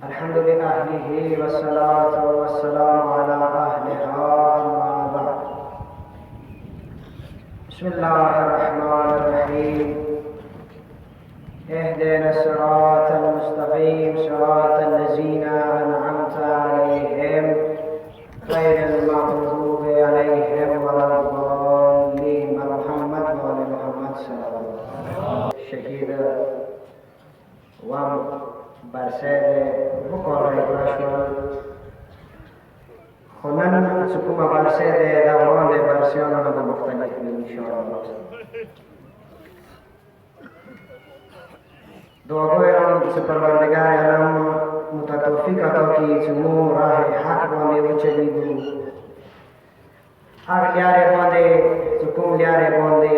अल्हम्दुलिल्लाहि वस्सलातु वस्सलामु अला अहलिहा अम्मा बअद। बिस्मिल्लाहिर रहमानिर रहीम। इहदिना सिरातल मुस्तक़ीम सिरातल लज़ीना अनअमता अलैहिम गैरिल मग़ज़ूबि अलैहिम वलद्दाल्लीन। मुहम्मद व आले मुहम्मद सल्लल्लाहु शहीद वम برسede بکره برشون خونن سکوما برسده دوان برسیان رو به مختلف میشون دعاگویم سپروردگار علم متتوفیق عطا کی چمو راه حق بانده و چلیدو حق لیاره بانده سکوم لیاره بانده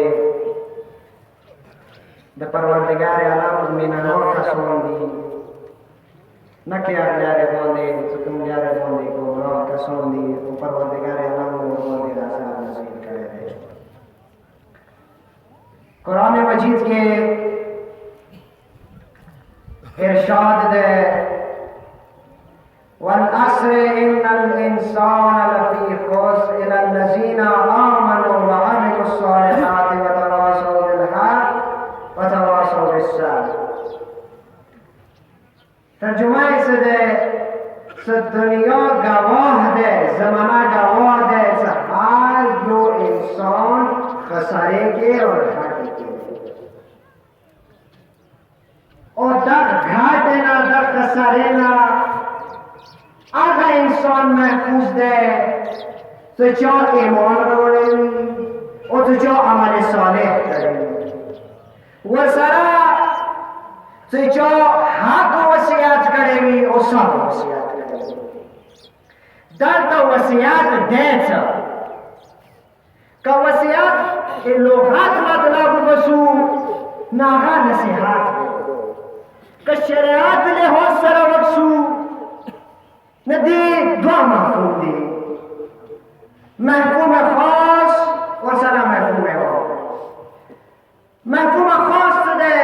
د پروردگار علم مینانو کسون دی نکه اغلیاره بانده سکم لیاره بانده گمراه کسان دی و پروردگار علم و بانده راسا نصیب کرده. قرآن مجید کے ارشاد دے والعصر ان الانسان لفی خسر الا الذین آمنوا وعملوا الصالحات وتواصوا بالحق وتواصوا بالصبر. ترجمه سے دے دنیا گواہ دے زمانہ گواہ دے ہر جو انسان خسارے کے اور گھاٹے کے اور در گھاٹے نہ در خسارے نہ آگا انسان محفوظ دے تو جو ایمان روڑے اور تو جو عمل صالح کرے وہ سرا تو جو حق وصیت کرے گی اور سب وصیت کرے گی در تو وصیت دیتا کہ وصیت لغت مطلب بسو ناغا نصیحات کہ شریعت لے ہو سر وقسو ندی دو محفوم دی محفوم خاص اور سر محفوم عام. محفوم خاص دے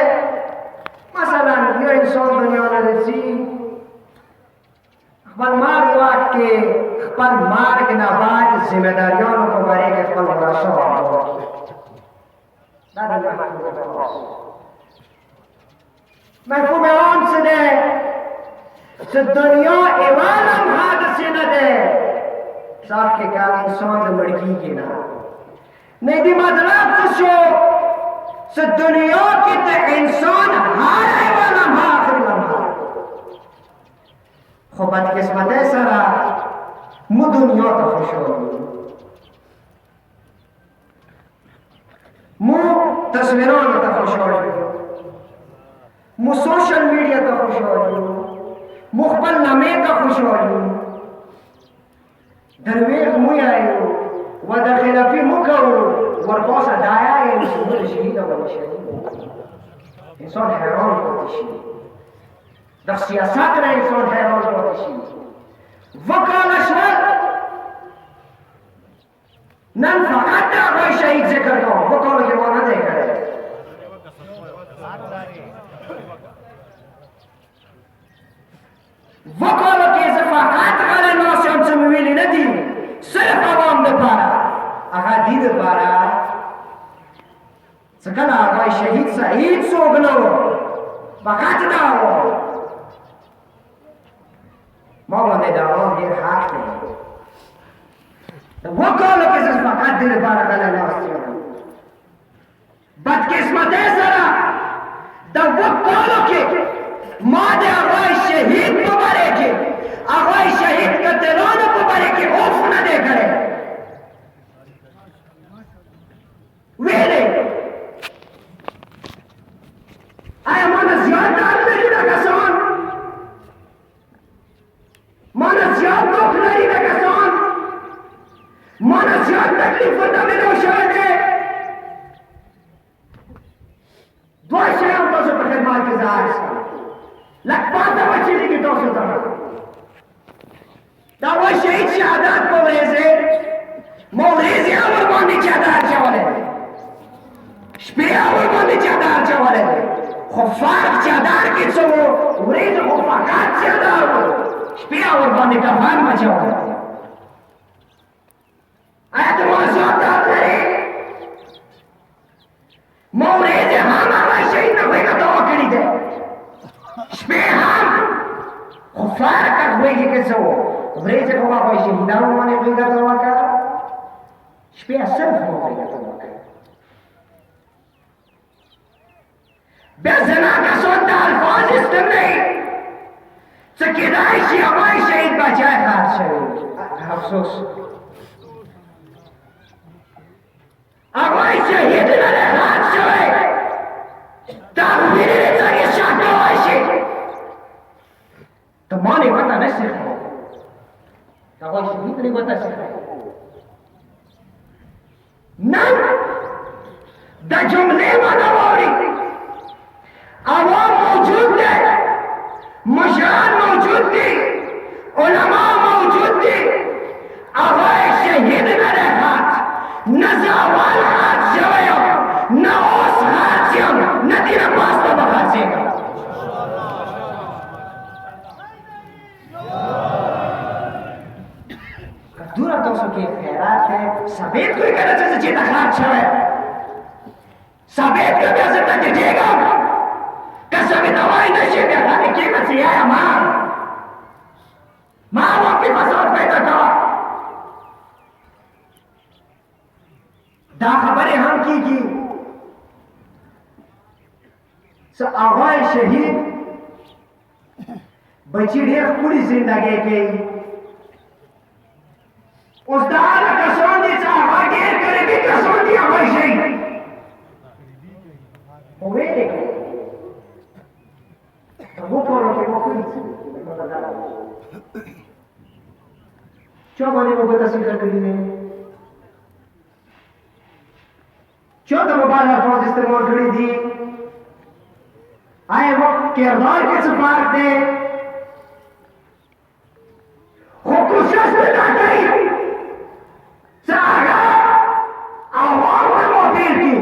مثلا یو انسان دنیا نرسی خپل مارگ وقت کے خپل مارگ نباد ذمہ داریانو کو بارے کے خپل مراشو آباد محفوم عام سے دے سے دنیا ایوانم حادثی نہ دے صاحب کے کال انسان دے مڑکی کی نہ نہیں دی مطلب تشو سے دنیا کی تے انسان ہار ایوانم آخر لمحہ خوبت قسمت سرا مو دنیا تا خوش ہوئی مو تصویران تا خوش ہوئی مو سوشل میڈیا تا خوش ہوئی مخبل نامے تا خوش ہوئی درویغ موی آئیو و دخل فی مکو ورقاس دایا ہے مسلمان شہید و شہید انسان حیران ہوتی شید در سیاست رہے انسان حیران ہوتی شید وکال اشوال نن فقط دعوی شہید ذکر کرو وکال کے معنی دے کرے وکال کے فقط غلی ناسیان سمویلی ندی صرف عوام دے پارا اگا دید پارا سکن آقای شہید سعید سوگنو فقط دعوی ما باندې دعوام دیر حق دی وکالو کې زه فقط دیر پارا غلی ناسیان بدقسمت سره د وکالو کې ما د آقای شهید مبارک کې آقای شهید قتلان مبارک کې خوف نه دی کړی ویلې آیا مانا زیاد دار لري دا کسان مانا زیاد دکھ لري دا کسان مانا زیاد تکلیف ورته ملو شوی دی دوه شیان تاسو په خدمت کې ظاهر شول لږ پاته وچېږي تاسو ته دا وایي شهید شهادت په ورځې ما ورځې اور باندې چادر اچولی دی شپې اور باندې چادر اچولی دی خو فرق چادر کې څه و ورېځ خو فقط چادر و شپې ورباندې کفن بچول آیا ته موضوع داد لري ما ورېځې هم هغه شهید نه خویږه دوا کړي دی شپې هم خو فرق خویږي کې څه و ورېځې خو هغه شهیدانو باندې خویږه دوا کړه شپې صرف ما خویږه دوا کړه بزنا کسان دا الفاظ استمنی چه کدای شی امای شهید بچه خرد شوی افسوس امای شهید نده خرد شوی تغییری نتاگی شکل باشی تو مانی بطا نسیخه امای شهید نی بطا سیخه نم دا جمله ما نواری عوام موجود ہے مشران موجود تھی علماء موجود تھی آوائی شہید نہ رہات نہ زاوال ہاتھ شویو نہ اوس ہاتھ شو نہ دیر پاستا بخار سے گا دورا تو سو کے خیرات ہے ثابت کوئی کہنا چاہتے چیتا خراب شوے ثابت کوئی بیاسر تک جے گا Kasami dawai nasi biarkan kita siaya ma waktu pasal पैदा करा दा खबरें हम की आवाज शहीद बची ढेर पूरी जिंदगी के उस दाल कसौन दी आवाज ढेर करे भी कसौन दी आवाज शहीद होवे देखे वो कौन है वो कोई चौबने वो बता सिखा करी ने चौदह मोबाइल अल्फाज इस्तेमाल करी थी आए वो किरदार के सफार थे खुशस में ना गई सागा आवाम में मोतीर की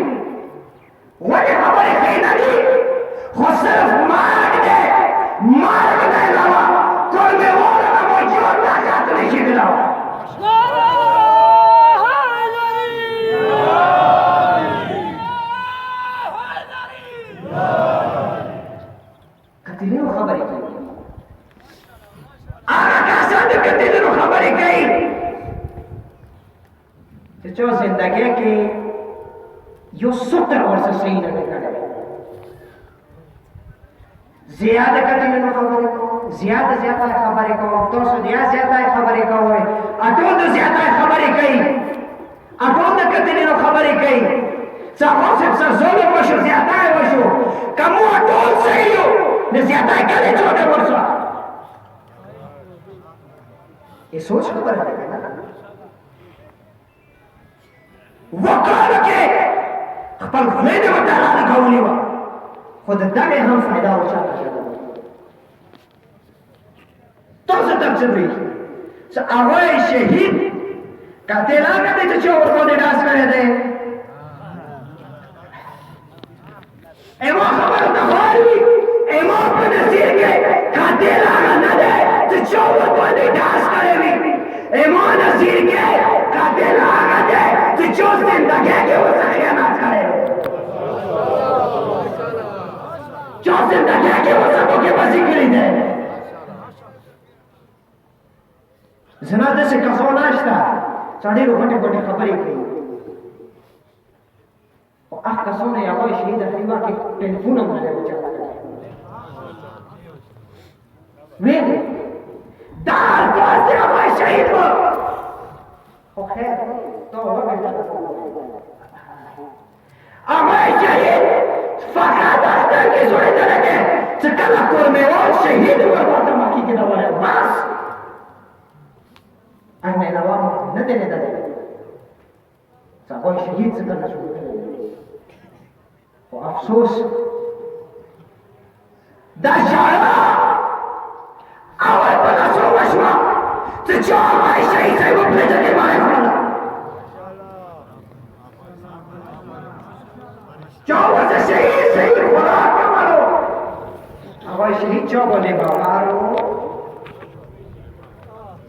वो ये खबर है नहीं खुशस मार्ग नहीं लगा कोई में वो ना मौजूद ना जात नहीं शिकला कतिले वो खबर की आगा कैसा तो कतिले वो खबर की तो जो जिंदगी की यो 70 वर्ष सही नहीं करे ज्यादा कतने नो खबरें को ज्यादा खबरें को तो सो ज्यादा खबरें को है अटो तो ज्यादा खबरें कई अटो तो कतने नो खबरें कई चाहो से जोले वशो ज्यादा है वशो कमो अटो सही हो ने ज्यादा करे छोटे वर्षा ये सोच खबर है ना वकाल के अपन खुले में डाला लगावली वा खुद दमे हम फायदा उठाना तो से तब चल रही से आवाज शहीद का तेला का दे जो और को डांस करे दे एमो खबर तो होई एमो पे नसीर के का तेला का न दे जो और को डांस करे भी एमो नसीर के का तेला का दे जो जिंदगी के वो सही ना करे जो जिंदगी के वो सबों के बसी करी दे जनादे से कसो नाश्ता साढ़े रोटे गोटे खबर ही कही और आह कसो ने आवाज शहीद हरीवा के टेलीफोन हमारे को चला वे दाल पास दे आवाज शहीद हो ओ खैर तो हो बेटा आवाज शहीद फकत आदर की जोड़े चले गए चकला कोर में और शहीद हुआ बात माकी के दवारे बस أنا نوام ندري سأقول شهيد سكرنا شو وأفسوس ده شعرا أول بنا سو وشما تجاه ما شهيد زي مبلغ ما يفعل جاوز الشهيد سيد ولا كماله शहीद चो बोले बाबारो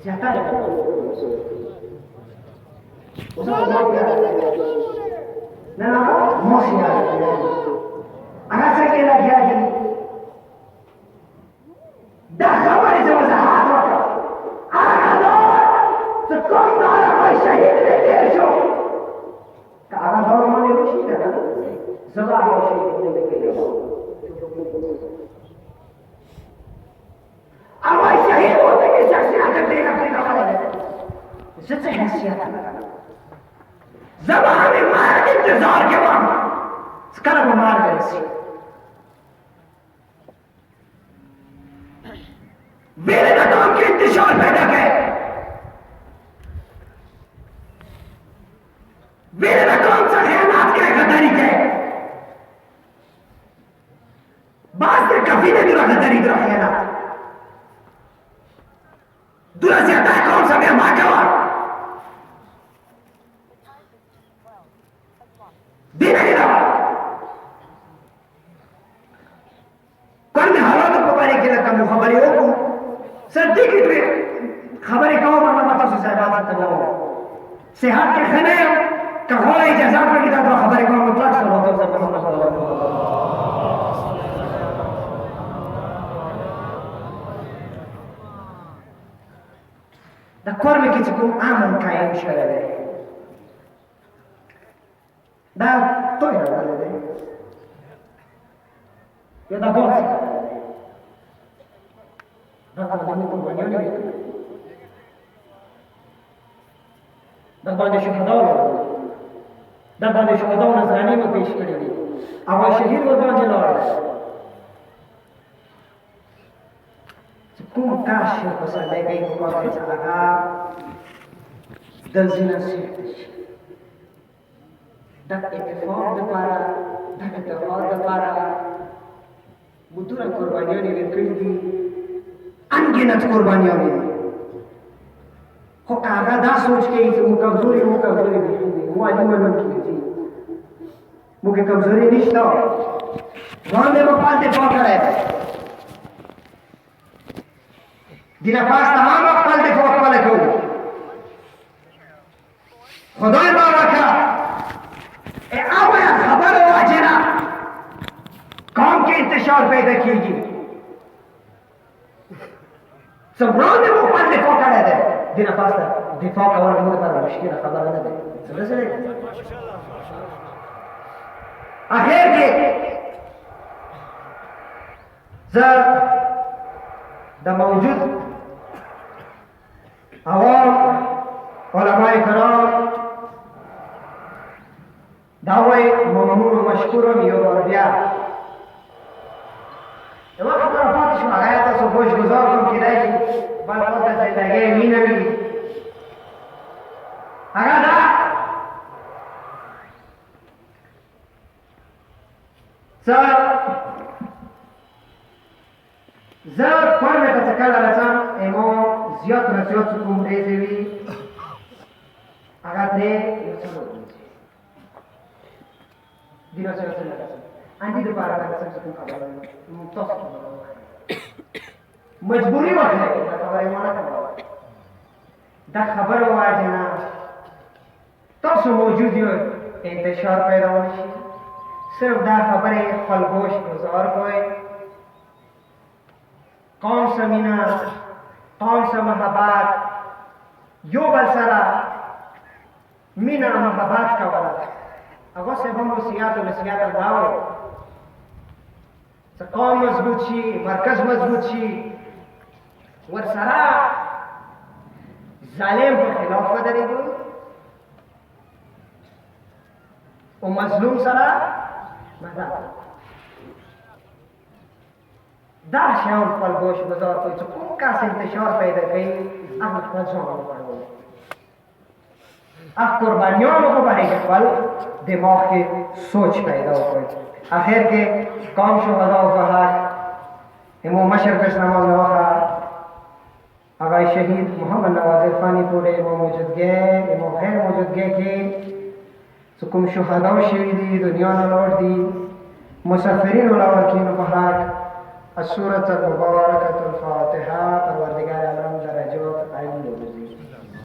ज्यादा ना मोशिया अगर से के लग गया जी दा खबर से वजाहत होगा आगा तो कौन दारा भाई शहीद ने देशो कागा दौर माने रुचि है सदा शहीद ने के लिए अब शहीद होते के शख्सियत देगा अपनी खबर जिससे हैसियत जबान मार के इंतजार के वक्त स्करब मार गए सी मेरे काम के इंतजार पैदा गए मेरे काम से खयानात के गद्दारी के बात से कभी नहीं दुरा गद्दारी दुरा खयानात दुरा से आता है कौन सा मेरा माँ दिन नहीं रहा कल में हालात को बारे के लगा मुखबरी हो सर्दी की खबरें कहो मरना मत से साहब तमाम सेहत के खने कहो इजाजत में किताब खबरें कहो मुतलक सल्लल्लाहु अलैहि वसल्लम दक्कर में किसी आमन कायम शरद दा तो है वाले ये दा बहुत दा को बनियो नहीं दा बांधे शुहदा नजरानी में पेश करेंगे अब शहीद व बांधे लौट कुम काश पसंद है गई को के चलागा दलजिना से dak etfaq depara dak tawad depara buturan qurbaniyan yang kiri अनगिनत कुर्बानियां दी हो कागा दा सोच के इस कमजोरी दिखी वो आज मन की थी मुझे कमजोरी निश्ता वहां में पाल दे पा करे दिना पास तमाम पाल दे पा वाले को खुदा बाबा का ए अब खबर हो जना कौम के इंतशार पैदा कीजिए سبران वो पाल दिफा कर रहे थे दिन पास दिफा का वाला मुझे पर मुश्किल खबर है समझ से आखिर के जब द मौजूद आवाम उलमाए कराम दावे ममनून मशकूरन योरबिया जब खबर पाती शो आया तो सुबह गुजार तुम किराए की बात होता है लगे मीना भी आगा सर जब कौन में तसकल आला एमो जियत रजियत सुकुम रेज़ेवी आगा दे दिनों से लगा आंटी दोबारा का सब सुकुम खबर तो मजबूरी होती है खबर है माना खबर दा खबर हुआ जना तो सो मौजूद हो इंतशार पैदा होने सिर्फ दा खबर है फलगोश गुजार कोई कौन सा मीना कौन सा महबात यो बलसरा मीना महबात का वाला अगर से हम सियात दाओ कौम मजबूत छी मरकज मजबूत छी वरसरा जालिम के खिलाफ मदरी को और मजलूम सरा मदद दाशान पर गोश बाजार को चुप का से इंतशार पैदा गई अब फजों पड़ो अब कुर्बानियों को बढ़ेगा फल दिमाग के सोच पैदा हो आखिर के कौम शुहदा का हक इमो मशर पेशनामा नवाखा आगाई शहीद मोहम्मद नवाज इरफानी पूरे इमो मौजूद गए इमो गैर मौजूद गए के सुकुम शुहदा शहीदी दुनिया न लौट दी मुसाफिरीन उलावर की नुपहाक السورة المباركة الفاتحة.